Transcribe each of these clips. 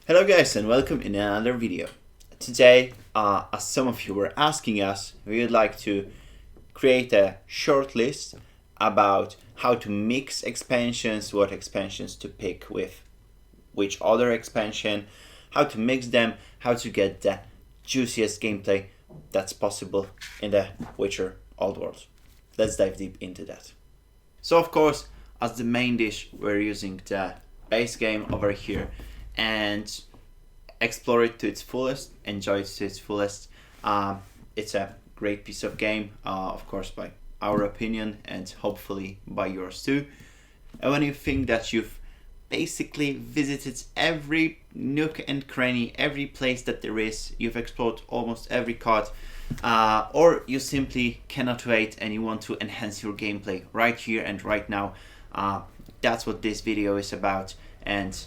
Hello guys and welcome in another video. Today, as some of you were asking us, we would like to create a short list about how to mix expansions, what expansions to pick with which other expansion, how to mix them, how to get the juiciest gameplay that's possible in the Witcher Old World. Let's dive deep into that. So of course, as the main dish, we're using the base game over here and explore it to its fullest, enjoy it to its fullest. It's a great piece of game, of course by our opinion and hopefully by yours too. And when you think that you've basically visited every nook and cranny, every place that there is, you've explored almost every card, or you simply cannot wait and you want to enhance your gameplay right here and right now, that's what this video is about. And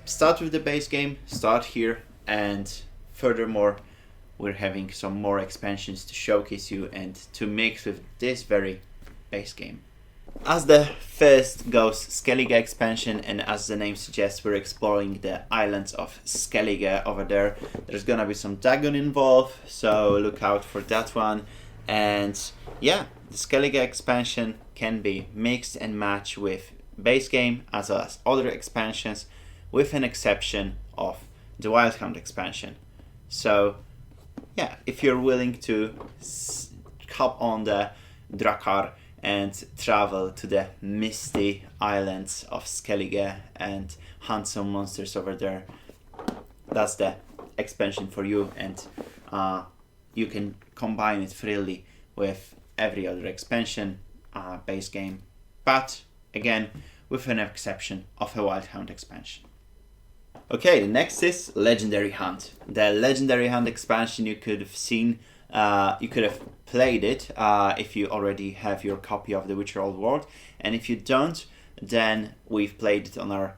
start with the base game, start here, and furthermore we're having some more expansions to showcase you and to mix with this very base game. As the first goes Skellige expansion, and as the name suggests, we're exploring the islands of Skellige over there. There's gonna be some dragon involved, so look out for that one. And yeah, the Skellige expansion can be mixed and matched with base game as well as other expansions, with an exception of the Wild Hunt expansion. So yeah, if you're willing to hop on the Drakkar and travel to the misty islands of Skellige and hunt some monsters over there, that's the expansion for you, and you can combine it freely with every other expansion base game, but again with an exception of a Wild Hunt expansion. Okay, the next is Legendary Hunt. The Legendary Hunt expansion you could have seen, you could have played it if you already have your copy of The Witcher Old World, and if you don't, then we've played it on our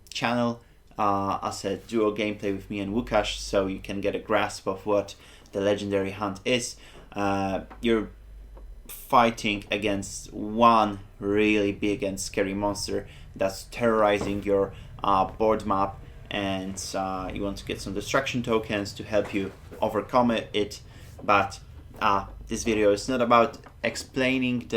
channel as a duo gameplay with me and Łukasz, so you can get a grasp of what the Legendary Hunt is. You're fighting against one really big and scary monster that's terrorizing your board map, and you want to get some destruction tokens to help you overcome it. But this video is not about explaining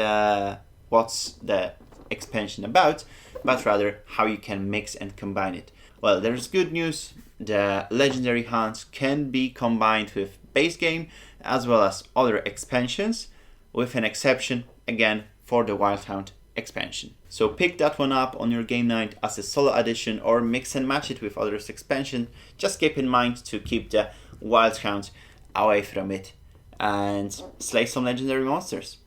what's the expansion about, but rather how you can mix and combine it. Well, there's good news. The Legendary Hunt can be combined with base game as well as other expansions, with an exception again for the Wild Hunt expansion. So pick that one up on your game night as a solo addition or mix and match it with others expansion. Just keep in mind to keep the Wild Hunt away from it and slay some legendary monsters.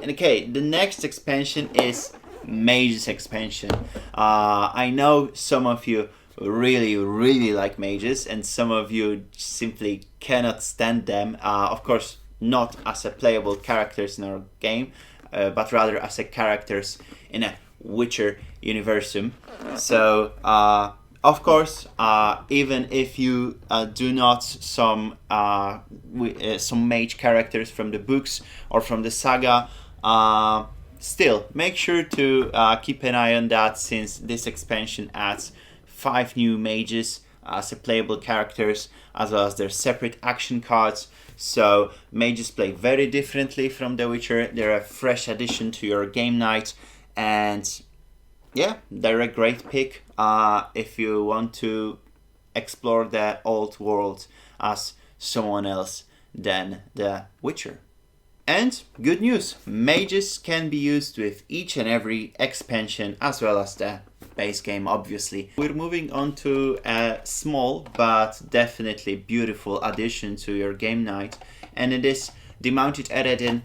And okay, the next expansion is Mages expansion. I know some of you really like mages and some of you simply cannot stand them. Of course not as a playable characters in our game, but rather as a characters in a Witcher universum. So of course, even if you do not some mage characters from the books or from the saga, still make sure to keep an eye on that, since this expansion adds 5 new mages as a playable characters, as well as their separate action cards. So mages play very differently from The Witcher. They're a fresh addition to your game night, and yeah, they're a great pick if you want to explore the old world as someone else than The Witcher. And good news, mages can be used with each and every expansion as well as the base game, obviously. We're moving on to a small but definitely beautiful addition to your game night, and it is the Mounted Eredin.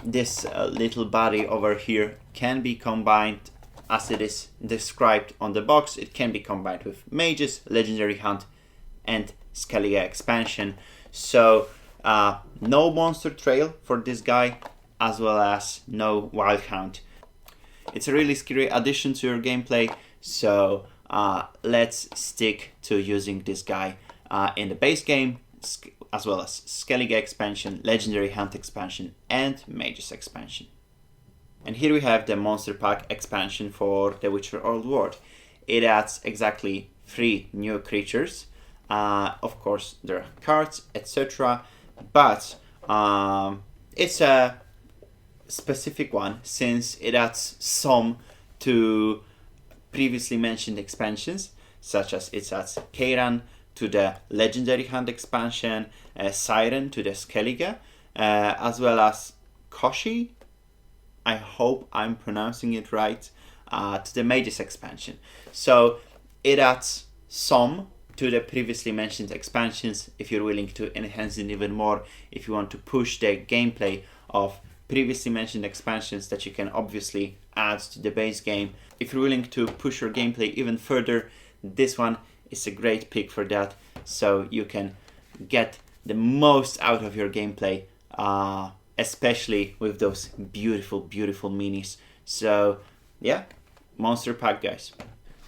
This little body over here can be combined as it is described on the box. It can be combined with mages, Legendary Hunt, and Skellige expansion. So no monster trail for this guy, as well as no Wild Hunt. It's a really scary addition to your gameplay, so let's stick to using this guy in the base game, as well as Skellige expansion, Legendary Hunt expansion, and Mages expansion. And here we have the Monster Pack expansion for The Witcher Old World. It adds exactly 3 new creatures. Of course, there are cards, etc. But it's a specific one since it adds some to previously mentioned expansions, such as it adds Kairan to the Legendary Hand expansion, Siren to the Skellige, as well as Koshi, I hope I'm pronouncing it right, to the Mages expansion. So it adds some to the previously mentioned expansions if you're willing to enhance it even more, if you want to push the gameplay of previously mentioned expansions that you can obviously add to the base game. If you're willing to push your gameplay even further, this one is a great pick for that, so you can get the most out of your gameplay, especially with those beautiful minis. So yeah, monster pack, guys.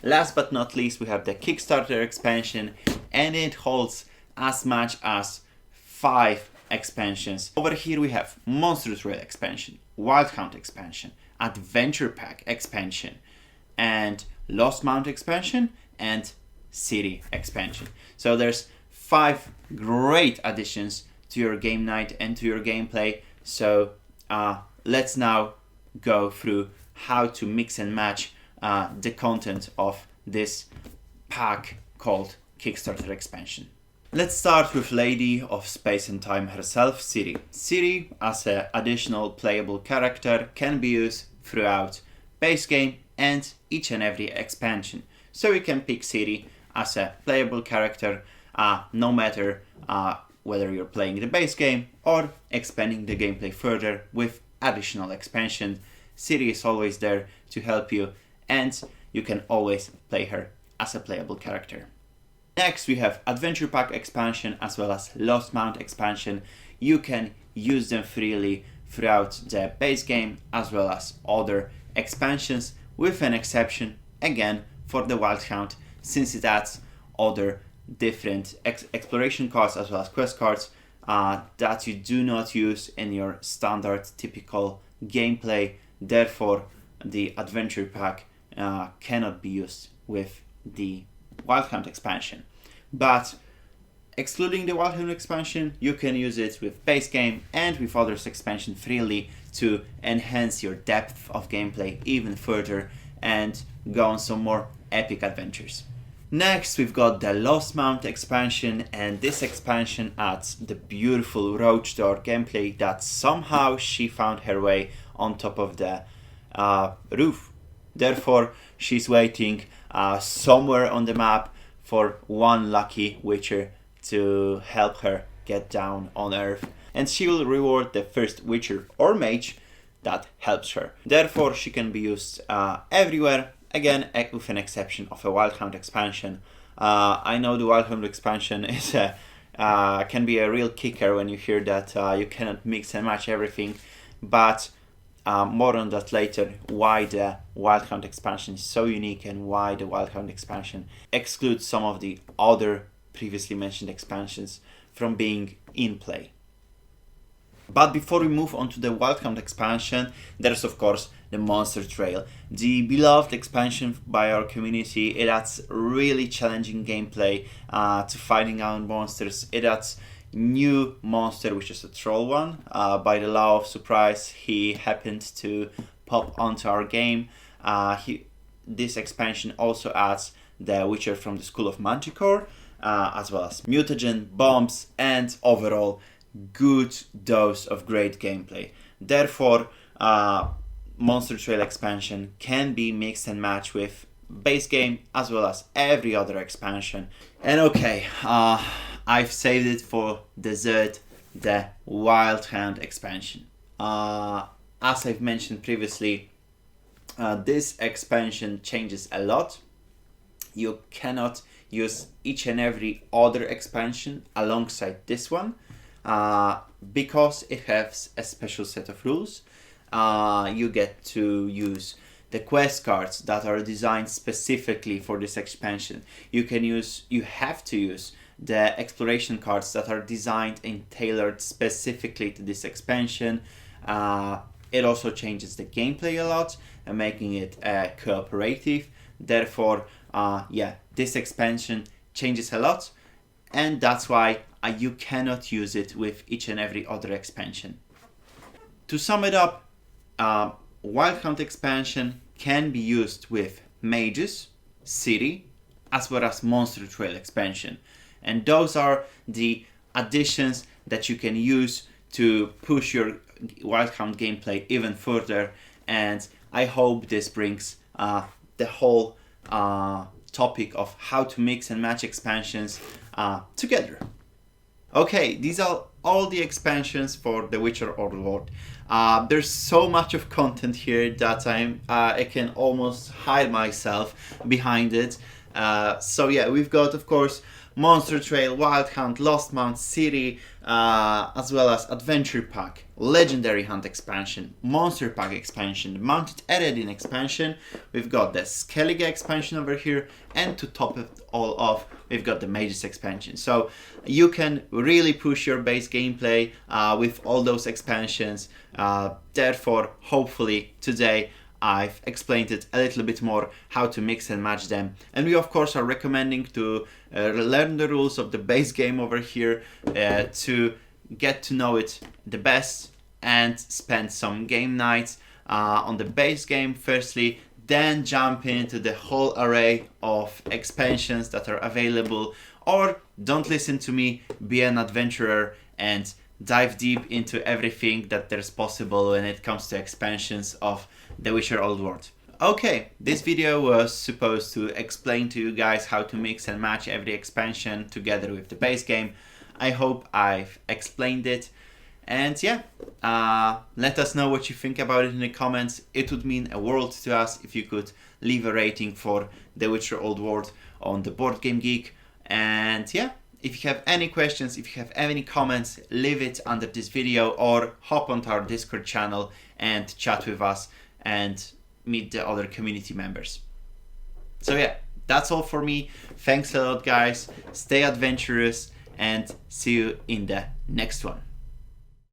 Last but not least, we have the Kickstarter expansion, and it holds as much as 5 expansions. Over here we have Monster Trail expansion, Wild Hunt expansion, Adventure Pack expansion, and Lost Mount expansion, and City expansion. So there's 5 great additions to your game night and to your gameplay. So let's now go through how to mix and match the content of this pack called Kickstarter expansion. Let's start with Lady of Space and Time herself, Ciri. Ciri, as an additional playable character, can be used throughout base game and each and every expansion. So you can pick Ciri as a playable character no matter whether you're playing the base game or expanding the gameplay further with additional expansion. Ciri is always there to help you, and you can always play her as a playable character. Next we have Adventure Pack expansion as well as Lost Mount expansion. You can use them freely throughout the base game as well as other expansions, with an exception again for the Wild Hunt, since it adds other different exploration cards as well as quest cards that you do not use in your standard typical gameplay. Therefore the Adventure Pack cannot be used with the Wild Hunt expansion. But excluding the Wild Hunt expansion, you can use it with base game and with others expansion freely to enhance your depth of gameplay even further and go on some more epic adventures. Next we've got the Lost Mount expansion, and this expansion adds the beautiful Roach Door gameplay that somehow she found her way on top of the roof. Therefore she's waiting somewhere on the map for one lucky Witcher to help her get down on Earth, and she will reward the first Witcher or Mage that helps her. Therefore she can be used everywhere, again with an exception of a Wild Hunt expansion. I know the Wild Hunt expansion is can be a real kicker when you hear that you cannot mix and match everything, but more on that later, why the Wild Hunt expansion is so unique and why the Wild Hunt expansion excludes some of the other previously mentioned expansions from being in play. But before we move on to the Wild Hunt expansion, there's of course the Monster Trail, the beloved expansion by our community. It adds really challenging gameplay to fighting out monsters. It adds new monster, which is a troll one. By the law of surprise, he happened to pop onto our game. This expansion also adds the Witcher from the School of Manticore, as well as mutagen, bombs, and overall good dose of great gameplay. Therefore, Monster Trail expansion can be mixed and matched with base game as well as every other expansion. And okay, I've saved it for dessert, the Wild Hunt expansion. As I've mentioned previously, this expansion changes a lot. You cannot use each and every other expansion alongside this one because it has a special set of rules. You get to use the quest cards that are designed specifically for this expansion. You have to use the exploration cards that are designed and tailored specifically to this expansion. It also changes the gameplay a lot, making it cooperative. Therefore, this expansion changes a lot, and that's why you cannot use it with each and every other expansion. To sum it up, Wild Hunt expansion can be used with Mages, City, as well as Monster Trail expansion. And those are the additions that you can use to push your Wild Hunt gameplay even further. And I hope this brings the whole topic of how to mix and match expansions together. Okay, these are all the expansions for The Witcher Old World. There's so much of content here that I can almost hide myself behind it. So yeah, we've got, of course, Monster Trail, Wild Hunt, Lost Mount, City, as well as Adventure Pack, Legendary Hunt expansion, Monster Pack expansion, Mounted Eredin expansion. We've got the Skellige expansion over here, and to top it all off, we've got the Mages expansion. So you can really push your base gameplay with all those expansions. Therefore, hopefully today I've explained it a little bit more how to mix and match them. And we of course are recommending to learn the rules of the base game over here to get to know it the best and spend some game nights on the base game firstly, then jump into the whole array of expansions that are available. Or don't listen to me, be an adventurer and dive deep into everything that there's possible when it comes to expansions of The Witcher Old World. Okay, this video was supposed to explain to you guys how to mix and match every expansion together with the base game. I hope I've explained it. And yeah, let us know what you think about it in the comments. It would mean a world to us if you could leave a rating for The Witcher Old World on the Board Game Geek. And yeah, if you have any questions, if you have any comments, leave it under this video or hop onto our Discord channel and chat with us and meet the other community members. So yeah, that's all for me. Thanks a lot, guys. Stay adventurous and see you in the next one.